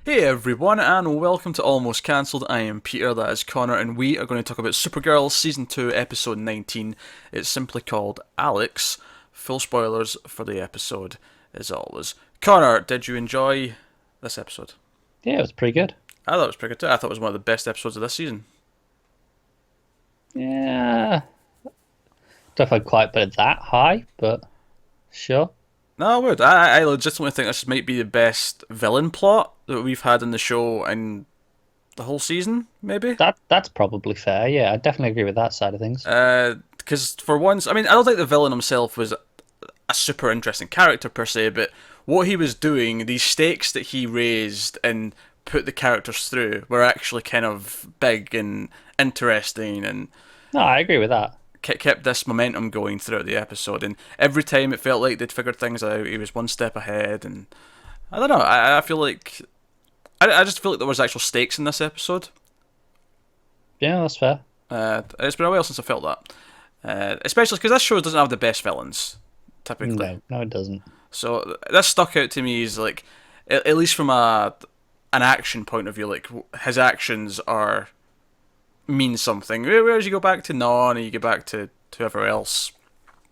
Hey everyone, and welcome to Almost Cancelled. I am Peter, that is Connor, and we are going to talk about Supergirl Season 2, Episode 19. It's simply called Alex. Full spoilers for the episode, as always. Connor, did you enjoy this episode? Yeah, it was pretty good. I thought it was pretty good too. I thought it was one of the best episodes of this season. Yeah, don't know if I'd quite put it that high, but sure. No, I would. I legitimately think this might be the best villain plot that we've had in the show in the whole season, maybe? That's probably fair. Yeah, I definitely agree with that side of things. Because for once, I mean, I don't think the villain himself was a super interesting character per se, but what he was doing, these stakes that he raised and put the characters through were actually kind of big and interesting and No, I agree with that. kept this momentum going throughout the episode. And every time it felt like they'd figured things out, he was one step ahead. And I don't know, I feel like. I just feel like there was actual stakes in this episode. Yeah, that's fair. It's been a while since I felt that. Especially because this show doesn't have the best villains, typically. No, no, it doesn't. So this stuck out to me as like, at least from an action point of view, like his actions are mean something. Whereas you go back to Non, and you go back to whoever else,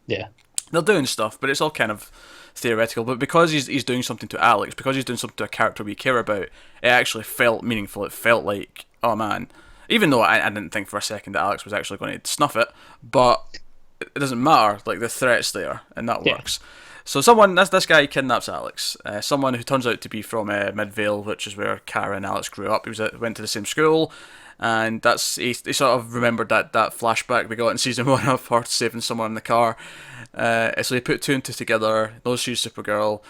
Yeah, they're doing stuff, but it's all kind of theoretical. But because he's doing something to Alex, because he's doing something to a character we care about, it actually felt meaningful. It felt like, oh man, even though I didn't think for a second that Alex was actually going to snuff it, but it doesn't matter. Like the threat's there, and that yeah, works. So someone, this guy kidnaps Alex. Someone who turns out to be from Midvale, which is where Kara and Alex grew up. Went to the same school, and he sort of remembered that flashback we got in season one of her saving someone in the car. So he put two and two together. Knows she's Supergirl.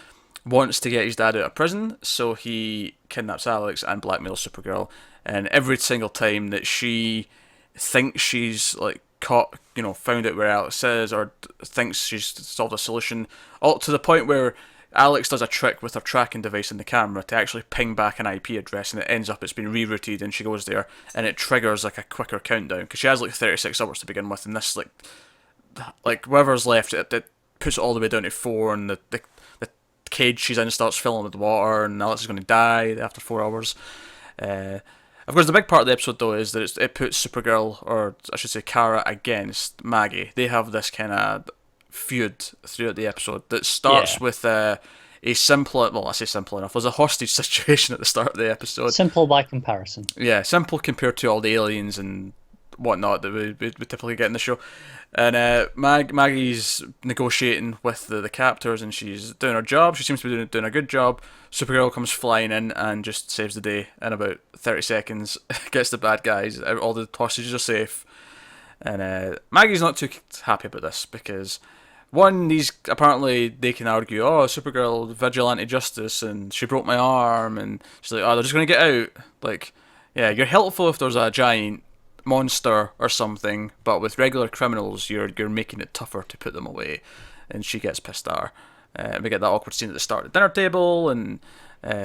Wants to get his dad out of prison, so he kidnaps Alex and blackmails Supergirl. And every single time that she thinks she's like caught, found out where Alex is, or thinks she's solved a solution, all to the point where Alex does a trick with her tracking device in the camera to actually ping back an IP address, and it ends up it's been rerouted, and she goes there, and it triggers like a quicker countdown because she has like 36 hours to begin with, and this like whatever's left, it puts it all the way down to four, and the cage she's in starts filling with water, and Alex is going to die after 4 hours. Uh, of course, the big part of the episode, though, is that it puts Supergirl, or I should say Kara, against Maggie. They have this kind of feud throughout the episode that starts yeah. with a simple, well, I say simple enough. There's a hostage situation at the start of the episode. Simple by comparison. Yeah, simple compared to all the aliens and whatnot that we typically get in the show. And Maggie's negotiating with the captors, and she's doing her job. She seems to be doing a good job. Supergirl comes flying in and just saves the day in about 30 seconds. Gets the bad guys. All the hostages are safe. And Maggie's not too happy about this because one, these apparently they can argue, oh, Supergirl vigilante justice, and she broke my arm, and she's like, oh, they're just gonna get out. Like, yeah, you're helpful if there's a giant monster or something, but with regular criminals, you're making it tougher to put them away. And she gets pissed at her. We get that awkward scene at the start of the dinner table, and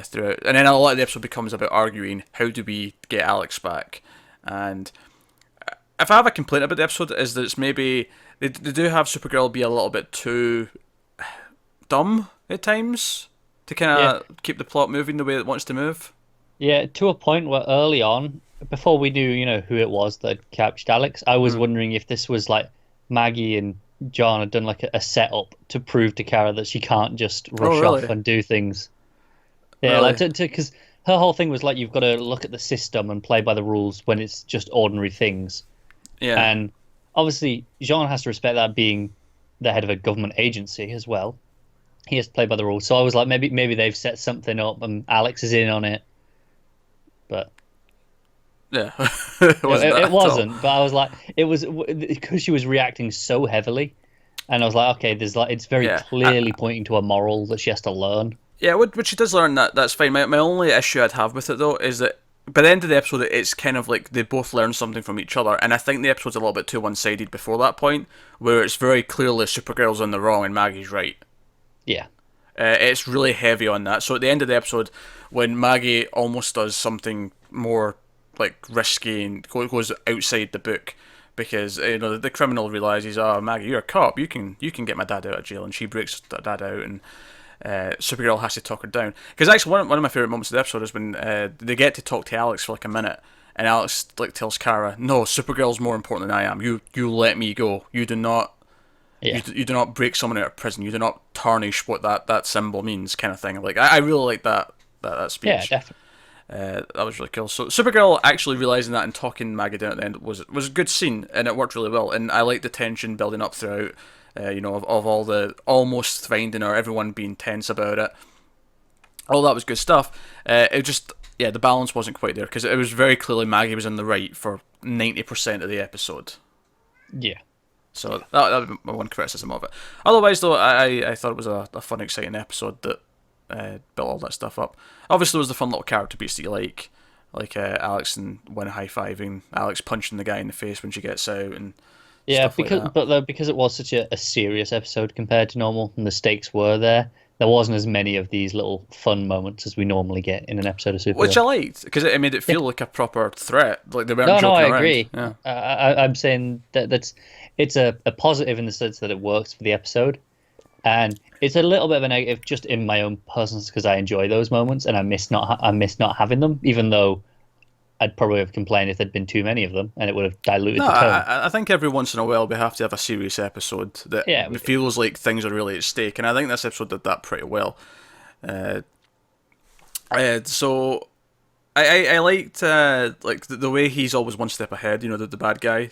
throughout, and then a lot of the episode becomes about arguing how do we get Alex back. And if I have a complaint about the episode, is that it's maybe they do have Supergirl be a little bit too dumb at times to kind Yeah, of keep the plot moving the way it wants to move. yeah. To a point where early on, before we knew, who it was that captured Alex, I was Mm. wondering if this was like Maggie and John had done like a setup to prove to Kara that she can't just Oh, rush off really? and do things. Yeah, like Really? because her whole thing was like you've got to look at the system and play by the rules when it's just ordinary things. Yeah. And obviously, Jean has to respect that being the head of a government agency as well. He has to play by the rules. So I was like, maybe they've set something up and Alex is in on it, but Yeah. It wasn't that it at all. wasn't. But I was like, it was because she was reacting so heavily, and I was like, okay, there's like it's very Yeah. clearly pointing to a moral that she has to learn. Yeah, what she does learn, that's fine. My only issue I'd have with it though is that by the end of the episode, it's kind of like they both learn something from each other, and I think the episode's a little bit too one-sided before that point, where it's very clearly Supergirl's on the wrong and Maggie's right. Yeah, It's really heavy on that. So at the end of the episode, when Maggie almost does something more like risky and goes outside the book, because the criminal realizes, oh, Maggie, you're a cop, you can get my dad out of jail, and she breaks dad out, and Supergirl has to talk her down. Because actually, one of my favorite moments of the episode is when they get to talk to Alex for like a minute, and Alex like tells Kara, "No, Supergirl's more important than I am. You let me go. You do not." Yeah. You do not break someone out of prison. You do not tarnish what that symbol means, kind of thing. Like I really like that speech. Yeah, definitely. That was really cool. So Supergirl actually realizing that and talking Maggie down at the end was a good scene, and it worked really well. And I like the tension building up throughout. Of all the almost finding her, everyone being tense about it. All that was good stuff. It just the balance wasn't quite there because it was very clearly Maggie was in the right for 90% of the episode. Yeah. So that would be my one criticism of it. Otherwise, though, I thought it was a fun, exciting episode that built all that stuff up. Obviously, there was the fun little character beats that you like Alex and Win high-fiving, Alex punching the guy in the face when she gets out, and stuff like that. Because it was such a serious episode compared to normal, and the stakes were there wasn't as many of these little fun moments as we normally get in an episode of Supergirl. Which I liked, because it made it feel like a proper threat. Like they weren't joking I around. agree. Yeah. I'm saying it's a positive in the sense that it works for the episode, and it's a little bit of a negative just in my own personal, because I enjoy those moments and I miss not having them, even though I'd probably have complained if there'd been too many of them and it would have diluted the tone. I think every once in a while we have to have a serious episode that feels like things are really at stake, and I think this episode did that pretty well. So I liked like the way he's always one step ahead. You know, the bad guy.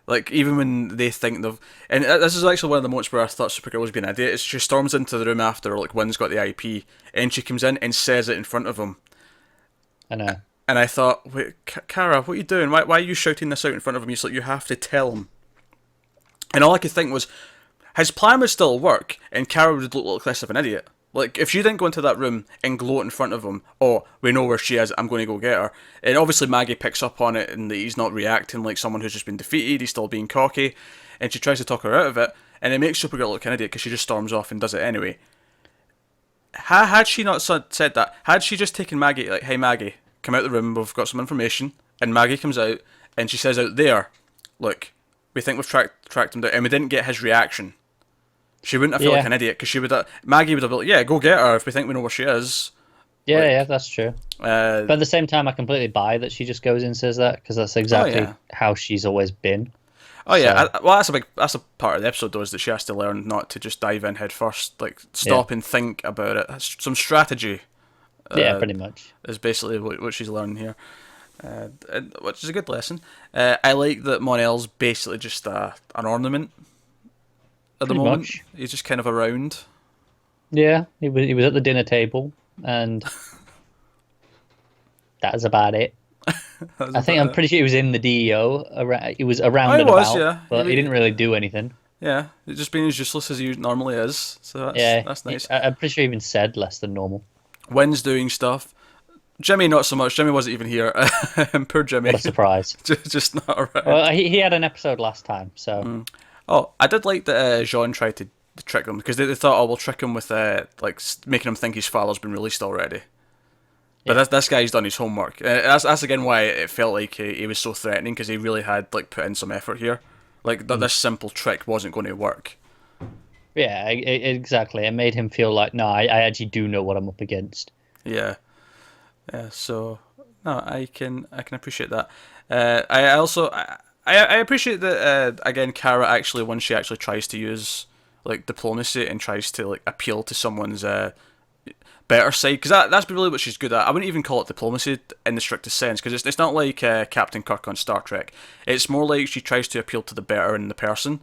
Like even when they think they've, and this is actually one of the moments where I thought Supergirl was being an idiot. Is she storms into the room after like Wynn's got the IP, and she comes in and says it in front of him. I know. And I thought, wait, Kara, what are you doing? Why are you shouting this out in front of him? He's like, you have to tell him. And all I could think was, his plan would still work, and Kara would look like less of an idiot. Like, if she didn't go into that room and gloat in front of him, oh, we know where she is, I'm going to go get her. And obviously Maggie picks up on it, and he's not reacting like someone who's just been defeated, he's still being cocky, and she tries to talk her out of it, and it makes Supergirl look an idiot because she just storms off and does it anyway. Had she not said that, had she just taken Maggie, like, hey Maggie, come out the room, we've got some information, and Maggie comes out, and she says out there, look, we think we've tracked him down, and we didn't get his reaction. She wouldn't have felt like an idiot, because Maggie would have been like, yeah, go get her if we think we know where she is. Yeah, that's true. But at the same time, I completely buy that she just goes in and says that, because that's exactly how she's always been. Oh yeah, well that's a part of the episode though, is that she has to learn not to just dive in head first, like stop and think about it. That's some strategy. Pretty much. Is basically what she's learning here, which is a good lesson. I like that Mon-El's basically just an ornament at the moment. Much. He's just kind of around. Yeah, he was at the dinner table, and that's about it. I'm pretty sure he was in the DEO. He was around but he didn't really do anything. Yeah, he's just being as useless as he normally is. So that's nice. I'm pretty sure he even said less than normal. Wynn's doing stuff. Jimmy not so much. Jimmy wasn't even here. Poor Jimmy. What a surprise. just not around. Well, he had an episode last time, so. Oh, I did like that Jean tried to trick them, because they thought, oh, we'll trick him with like making him think his father's been released already. But this guy's done his homework. That's again why it felt like he was so threatening, because he really had like put in some effort here. Like this simple trick wasn't going to work. Yeah, exactly. It made him feel like, no, I actually do know what I'm up against. Yeah. So no, I can appreciate that. I appreciate that again. Kara actually, when she actually tries to use like diplomacy and tries to like appeal to someone's better side, because that's really what she's good at. I wouldn't even call it diplomacy in the strictest sense, because it's not like Captain Kirk on Star Trek. It's more like she tries to appeal to the better in the person.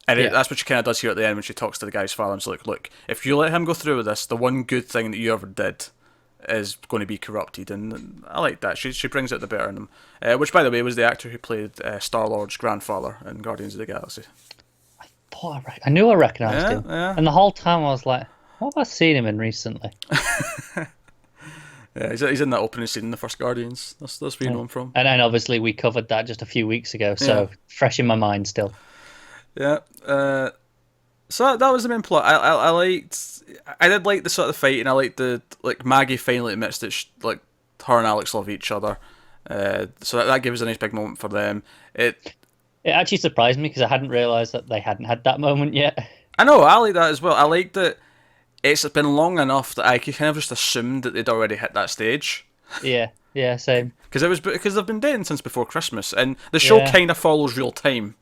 And that's what she kind of does here at the end when she talks to the guy's father and she's like, look, if you let him go through with this, the one good thing that you ever did is going to be corrupted. And I like that. She brings out the better in them. Which, by the way, was the actor who played Star-Lord's grandfather in Guardians of the Galaxy. I knew I recognised him. Yeah. And the whole time I was like, what have I seen him in recently? Yeah, he's in that opening scene in the first Guardians. That's where you know him from. And then obviously we covered that just a few weeks ago, so fresh in my mind still. Yeah. So that was the main plot. I did like the sort of fight, and I liked the Maggie finally admits that her and Alex love each other. So that gives a nice big moment for them. It actually surprised me, because I hadn't realised that they hadn't had that moment yet. I know, I like that as well. I like that it's been long enough that I could kind of just assumed that they'd already hit that stage. Yeah, yeah, same. Because they've been dating since before Christmas, and the show Yeah, kind of follows real time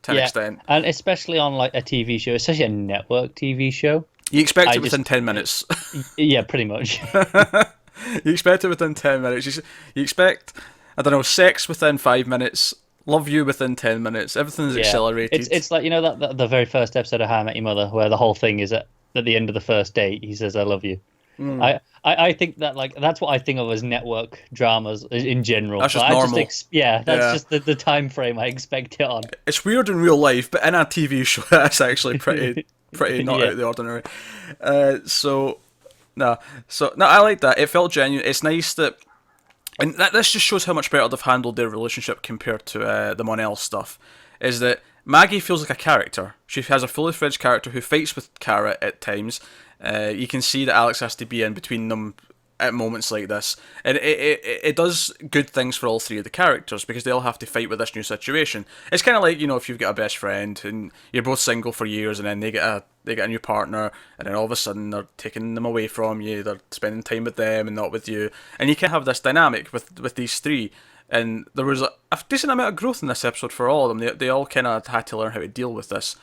to an yeah, extent. and especially on like a TV show, especially a network TV show. You expect I it within just 10 minutes. Yeah, pretty much. You expect it within 10 minutes. You expect, I don't know, sex within 5 minutes. Love you within 10 minutes. Everything's Yeah, accelerated. it's like that the very first episode of How I Met Your Mother, where the whole thing is at the end of the first date, he says, "I love you." I think that like that's what I think of as network dramas in general. That's just Like, normal. Yeah, that's Yeah. just the time frame I expect it on. It's weird in real life, but in a TV show, that's actually pretty not out Yeah, of the ordinary. So no, I like that. It felt genuine. It's nice that, and this just shows how much better they've handled their relationship compared to the Monel stuff. Is that Maggie feels like a character. She has a fully fledged character who fights with Kara at times. You can see that Alex has to be in between them at moments like this, and it does good things for all three of the characters because they all have to fight with this new situation. It's kind of like, if you've got a best friend and you're both single for years, and then they get a new partner, and then all of a sudden they're taking them away from you, they're spending time with them and not with you, and you can have this dynamic with these three. And there was a decent amount of growth in this episode for all of them. They all kind of had to learn how to deal with this.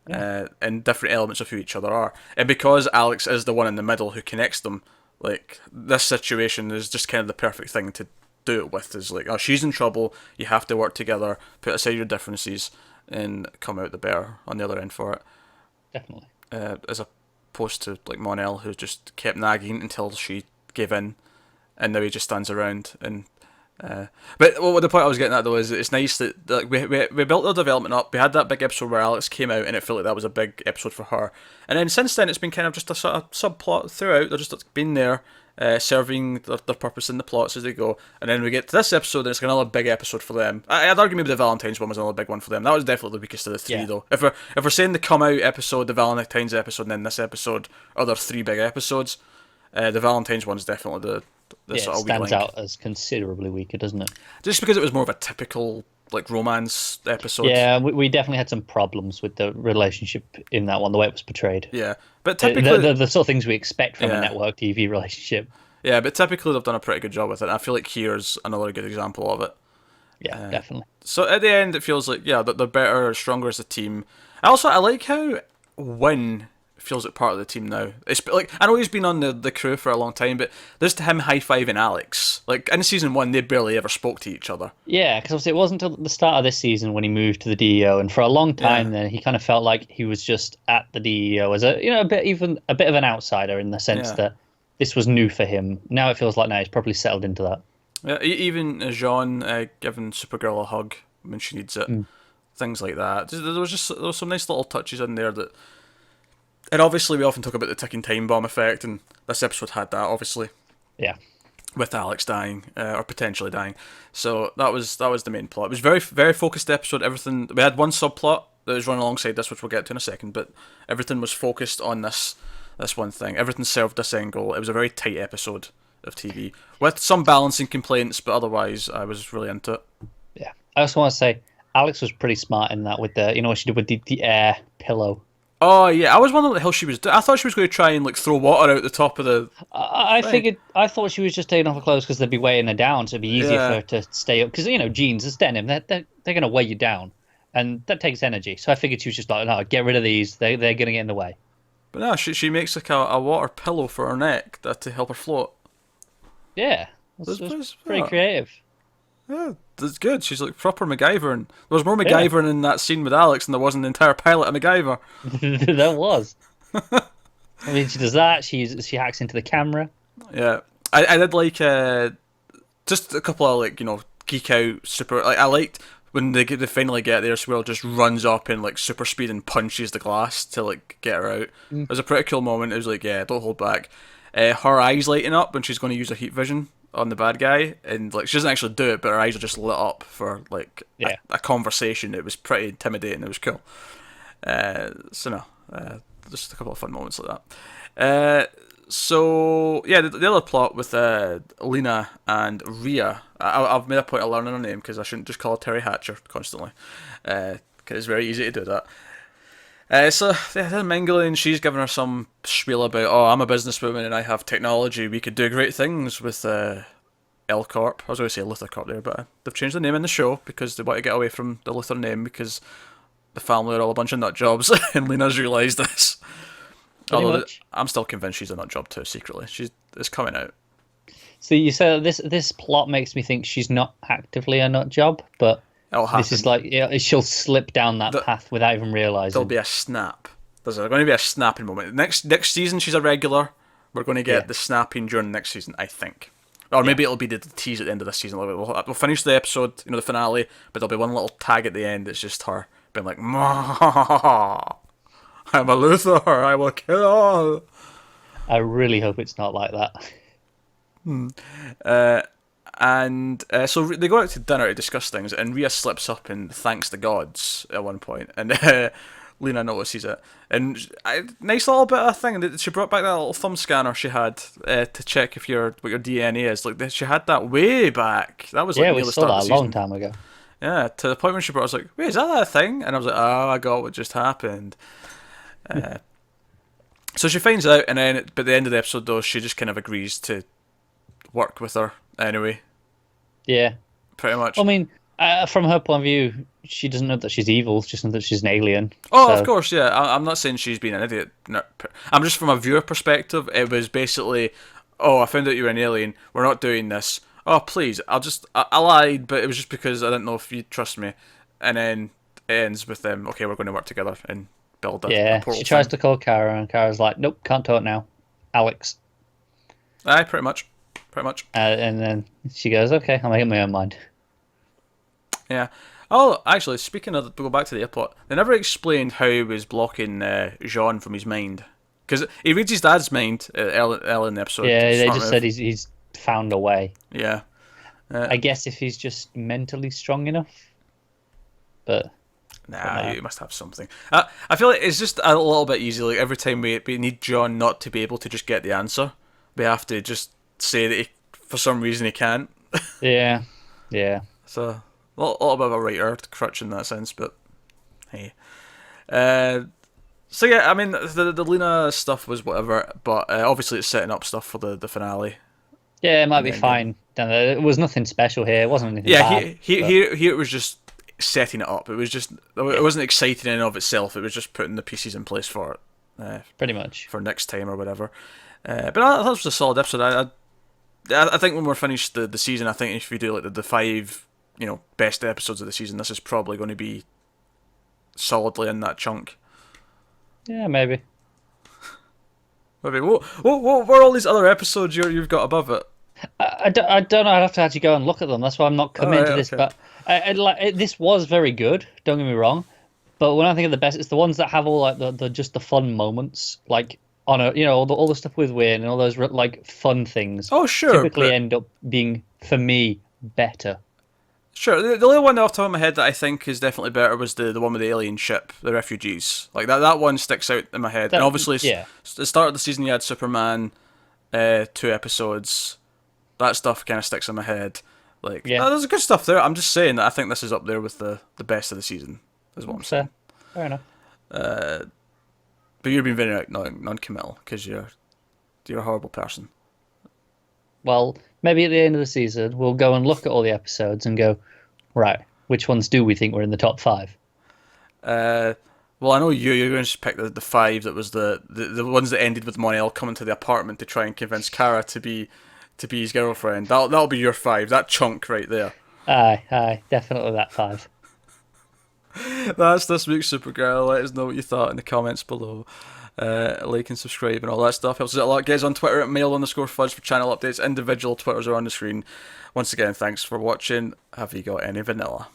And different elements of who each other are. And because Alex is the one in the middle who connects them, like, this situation is just kind of the perfect thing to do it with. Is like, oh, she's in trouble, you have to work together, put aside your differences, and come out the better on the other end for it. definitely. As opposed to, like, Monel, who just kept nagging until she gave in, and now he just stands around and but the point I was getting at though is it's nice that like we built the development up. We had that big episode where Alex came out, and it felt like that was a big episode for her. And then since then, it's been kind of just a sort of subplot throughout. They're just been there, serving their purpose in the plots as they go. And then we get to this episode, and it's another big episode for them. I'd argue maybe the Valentine's one was another big one for them. That was definitely the weakest of the three, Yeah. though. If we're saying the come out episode, the Valentine's episode, and then this episode are their three big episodes, the Valentine's one's definitely the Yeah, sort it of weak stands link. out as considerably weaker, doesn't it? Just because it was more of a typical like romance episode. Yeah, we definitely had some problems with the relationship in that one, the way it was portrayed. Yeah, but typically, The sort of things we expect from Yeah. a network TV relationship. but typically they've done a pretty good job with it. And I feel like here's another good example of it. Yeah, definitely. So at the end, it feels like that they're better, stronger as a team. I like how Win feels like part of the team now. It's like, I know he's been on the crew for a long time, but there's to him high-fiving Alex. Like in season 1, they barely ever spoke to each other. Yeah, because obviously it wasn't until the start of this season when he moved to the DEO, and for a long time then he kind of felt like he was just at the DEO as a bit of an outsider in the sense Yeah. that this was new for him. Now it feels like now he's probably settled into that. Yeah, even Jean giving Supergirl a hug when she needs it, things like that. There was some nice little touches in there that. And obviously, we often talk about the ticking time bomb effect, and this episode had that, obviously, Yeah. with Alex dying or potentially dying. So that was the main plot. It was very very focused episode. Everything we had one subplot that was running alongside this, which we'll get to in a second, but everything was focused on this one thing. Everything served this end goal. It was a very tight episode of TV with some balancing complaints, but otherwise, I was really into it. Yeah. I also want to say Alex was pretty smart in that with what she did with the air pillow. Oh yeah, I was wondering what the hell she was doing. I thought she was going to try and like throw water out the top of the. I thought she was just taking off her clothes because they'd be weighing her down, so it'd be easier Yeah. for her to stay up. Because jeans, it's denim, they're going to weigh you down, and that takes energy. So I figured she was just like, no, get rid of these. They're going to get in the way. But no, she makes like a water pillow for her neck to help her float. Yeah, that's pretty creative. Yeah, that's good. She's like proper MacGyver, and there was more MacGyver in that scene with Alex than there was in the entire pilot of MacGyver. That was. I mean, she does that. She hacks into the camera. Yeah, I did like just a couple of like geek out super. Like I liked when they finally get there. Squirrel just runs up in like super speed and punches the glass to like get her out. It was a pretty cool moment. It was like, yeah, don't hold back. Her eyes lighting up when she's going to use her heat vision on the bad guy, and like she doesn't actually do it, but her eyes are just lit up for like a conversation. It was pretty intimidating. It was cool. Just a couple of fun moments like that. So yeah, the other plot with Lena and Rhea. I've made a point of learning her name because I shouldn't just call her Terry Hatcher constantly, because it's very easy to do that. So they're mingling. She's giving her some spiel about, oh, I'm a businesswoman and I have technology. We could do great things with L Corp. I was going to say Luthor Corp there, but they've changed the name in the show because they want to get away from the Luthor name because the family are all a bunch of nut jobs, and Lena's realised this. Pretty Although much. I'm still convinced she's a nut job too. Secretly, it's coming out. So you said this plot makes me think she's not actively a nut job, but It'll this happen. is like, yeah, she'll slip down that The, path without even there'll realizing. be a snap. There's going to be a snapping moment. Next season, she's a regular. We're going to get Yeah. the snapping during next season, I think. Or maybe it'll be the tease at the end of this season. We'll finish the episode, the finale, but there'll be one little tag at the end. It's just her being like, "Mwah, I'm a Luthor. I will kill all." I really hope it's not like that. So they go out to dinner to discuss things, and Rhea slips up and thanks the gods at one point, and Lena notices it. And nice little bit of thing that she brought back that little thumb scanner she had to check if what your DNA is. Like she had that way back. That was like Yeah, near we the saw start of that the a long season. time ago. Yeah, to the point when she brought, it, I was like, "Wait, is that a thing?" And I was like, "Oh, I got what just happened." So she finds out, and then at the end of the episode, though, she just kind of agrees to work with her anyway, Yeah. pretty much. I mean, from her point of view, she doesn't know that she's evil. She just knows that she's an alien. Oh, of So, course, yeah. I'm not saying she's been an idiot. No, I'm just from a viewer perspective. It was basically, oh, I found out you were an alien. We're not doing this. Oh, please. I lied, but it was just because I didn't know if you'd trust me. And then it ends with them. Okay, we're going to work together and build a yeah, portal she tries thing. to call Kara, and Kara's like, "Nope, can't talk now, Alex." Aye, pretty much, pretty much. And then she goes, "Okay, I'll make up my own mind." Yeah. Oh, actually, speaking of, go back to the airport. They never explained how he was blocking Jean from his mind. Because he reads his dad's mind early in the episode. Yeah, they Smart just move. said he's found a way. Yeah. I guess if he's just mentally strong enough, but Nah, you must have something. I feel like it's just a little bit easy. Like every time we need John not to be able to just get the answer, we have to just say that for some reason he can't. yeah, yeah. So a little bit of a writer crutch in that sense, but hey. So yeah, I mean the Lena stuff was whatever, but obviously it's setting up stuff for the finale. Yeah, it might be then fine. It was nothing special here. It wasn't anything Yeah, bad. But here it was just setting it up. It was just it wasn't exciting in and of itself. It was just putting the pieces in place for it. pretty much. For next time or whatever. But I thought it was a solid episode. I think when we're finished the season, I think if we do like the five best episodes of the season, this is probably going to be solidly in that chunk. Yeah, maybe. Maybe what were all these other episodes you've got above it? I don't know. I'd have to actually go and look at them. That's why I'm not committing right, to this. okay. But this was very good. Don't get me wrong. But when I think of the best, it's the ones that have all like the just the fun moments, like on a all the stuff with Wayne and all those like fun things. Oh sure, typically but- end up being for me better. Sure. The only one off the top of my head that I think is definitely better was the one with the alien ship, the refugees. Like that one sticks out in my head. That- And obviously, yeah. at the start of the season, you had Superman, 2 episodes. That stuff kind of sticks in my head. Like, Yeah. there's good stuff there. I'm just saying that I think this is up there with the best of the season. Is what I'm saying. Fair enough. But you're being very non-committal because you're a horrible person. Well, maybe at the end of the season we'll go and look at all the episodes and go, right, which ones do we think were in the top 5? Well, I know you're going to pick the 5 that was the ones that ended with Monel coming to the apartment to try and convince Kara to be his girlfriend. That'll be your 5. That chunk right there. Aye, definitely that 5. That's this week's Supergirl. Let us know what you thought in the comments below. Like and subscribe and all that stuff helps us out a lot. Get us on Twitter at mail_fudge for channel updates. Individual Twitters are on the screen. Once again, thanks for watching. Have you got any vanilla?